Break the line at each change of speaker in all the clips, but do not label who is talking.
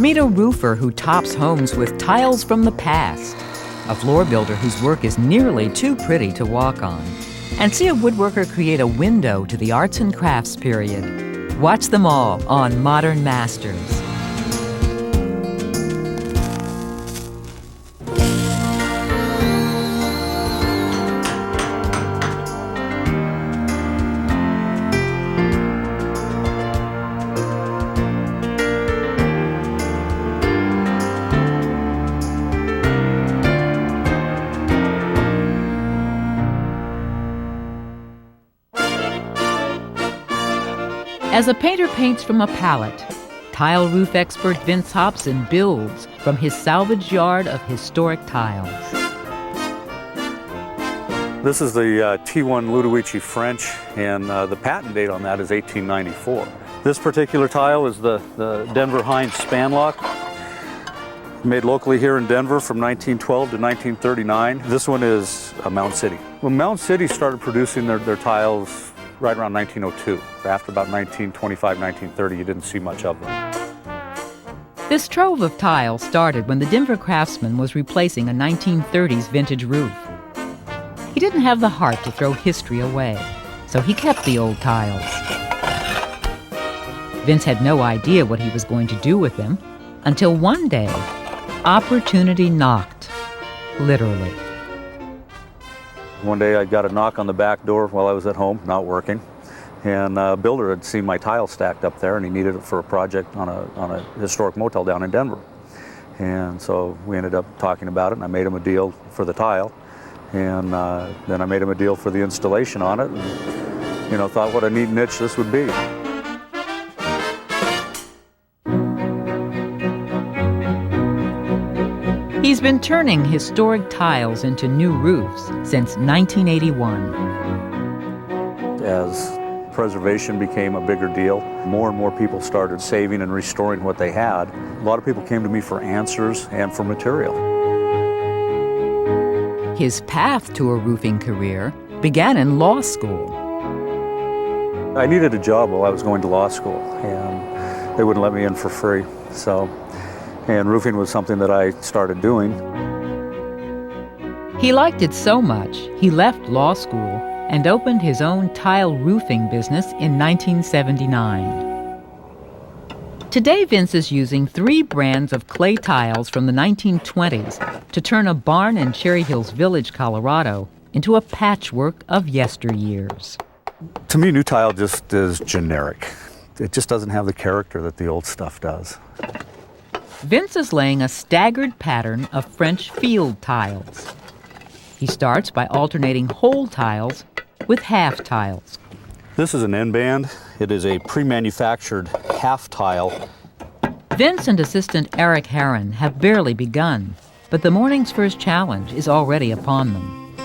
Meet a roofer who tops homes with tiles from the past, a floor builder whose work is nearly too pretty to walk on, and see a woodworker create a window to the arts and crafts period. Watch them all on Modern Masters. As a painter paints from a palette, tile roof expert Vince Hobson builds from his salvage yard of historic tiles.
This is the T1 Ludovici French, and the patent date on that is 1894. This particular tile is the Denver Hines Spanlock, made locally here in Denver from 1912 to 1939. This one is Mound City. Well, Mound City started producing their tiles right around 1902. After about 1925, 1930, you didn't see much of them.
This trove of tiles started when the Denver craftsman was replacing a 1930s vintage roof. He didn't have the heart to throw history away, so he kept the old tiles. Vince had no idea what he was going to do with them until one day, opportunity knocked, literally.
One day I got a knock on the back door while I was at home, not working, and a builder had seen my tile stacked up there and he needed it for a project on a historic motel down in Denver. And so we ended up talking about it, and I made him a deal for the tile, and then I made him a deal for the installation on it, and thought what a neat niche this would be.
He's been turning historic tiles into new roofs since 1981.
As preservation became a bigger deal, more and more people started saving and restoring what they had. A lot of people came to me for answers and for material.
His path to a roofing career began in law school.
I needed a job while I was going to law school, and they wouldn't let me in for free. And roofing was something that I started doing.
He liked it so much, he left law school and opened his own tile roofing business in 1979. Today, Vince is using 3 brands of clay tiles from the 1920s to turn a barn in Cherry Hills Village, Colorado, into a patchwork of yesteryears.
To me, new tile just is generic. It just doesn't have the character that the old stuff does.
Vince is laying a staggered pattern of French field tiles. He starts by alternating whole tiles with half tiles.
This is an end band. It is a pre-manufactured half tile.
Vince and assistant Eric Herron have barely begun, but the morning's first challenge is already upon them.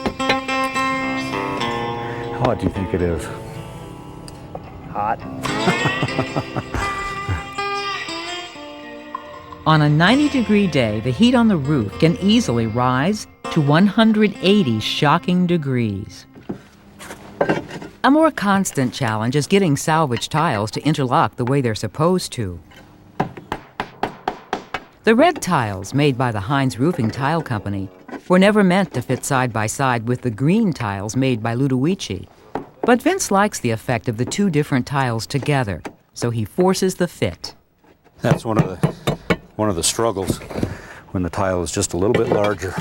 How hot do you think it is?
Hot.
On a 90-degree day, the heat on the roof can easily rise to 180 shocking degrees. A more constant challenge is getting salvage tiles to interlock the way they're supposed to. The red tiles made by the Hines Roofing Tile Company were never meant to fit side by side with the green tiles made by Ludovici. But Vince likes the effect of the 2 different tiles together, so he forces the fit.
That's one of the struggles when the tile is just a little bit larger.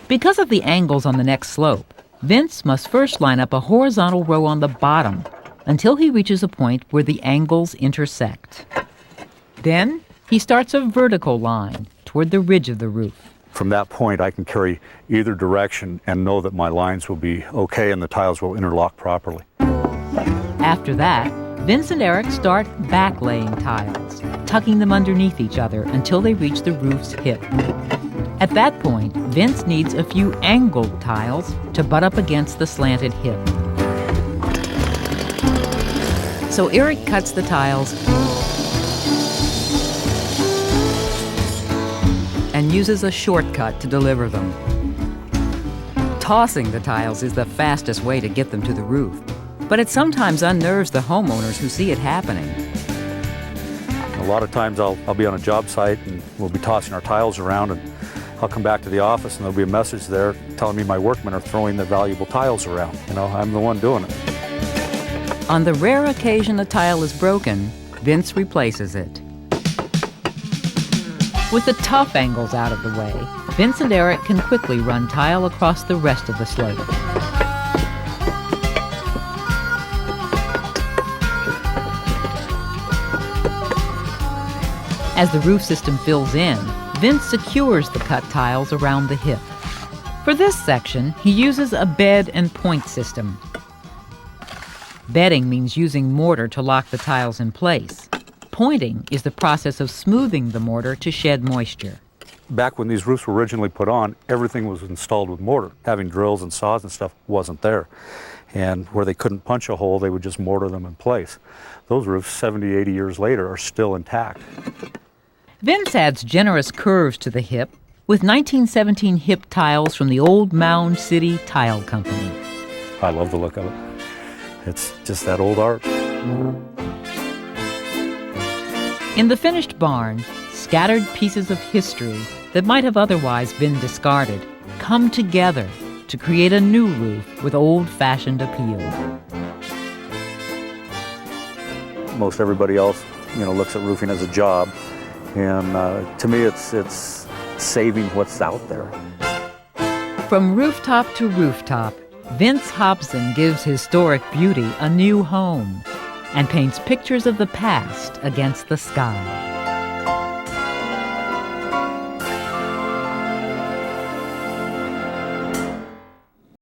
Because of the angles on the next slope, Vince must first line up a horizontal row on the bottom until he reaches a point where the angles intersect. Then he starts a vertical line toward the ridge of the roof.
From that point, I can carry either direction and know that my lines will be okay and the tiles will interlock properly.
After that, Vince and Eric start backlaying tiles, tucking them underneath each other until they reach the roof's hip. At that point, Vince needs a few angled tiles to butt up against the slanted hip. So Eric cuts the tiles and uses a shortcut to deliver them. Tossing the tiles is the fastest way to get them to the roof, but it sometimes unnerves the homeowners who see it happening.
A lot of times I'll be on a job site and we'll be tossing our tiles around, and I'll come back to the office and there'll be a message there telling me my workmen are throwing their valuable tiles around. You know, I'm the one doing it.
On the rare occasion a tile is broken, Vince replaces it. With the tough angles out of the way, Vince and Eric can quickly run tile across the rest of the slope. As the roof system fills in, Vince secures the cut tiles around the hip. For this section, he uses a bed and point system. Bedding means using mortar to lock the tiles in place. Pointing is the process of smoothing the mortar to shed moisture.
Back when these roofs were originally put on, everything was installed with mortar. Having drills and saws and stuff wasn't there. And where they couldn't punch a hole, they would just mortar them in place. Those roofs, 70, 80 years later, are still intact.
Vince adds generous curves to the hip with 1917 hip tiles from the old Mound City Tile Company.
I love the look of it. It's just that old art.
In the finished barn, scattered pieces of history that might have otherwise been discarded come together to create a new roof with old-fashioned appeal.
Most everybody else, looks at roofing as a job, and to me, it's saving what's out there.
From rooftop to rooftop, Vince Hobson gives historic beauty a new home and paints pictures of the past against the sky.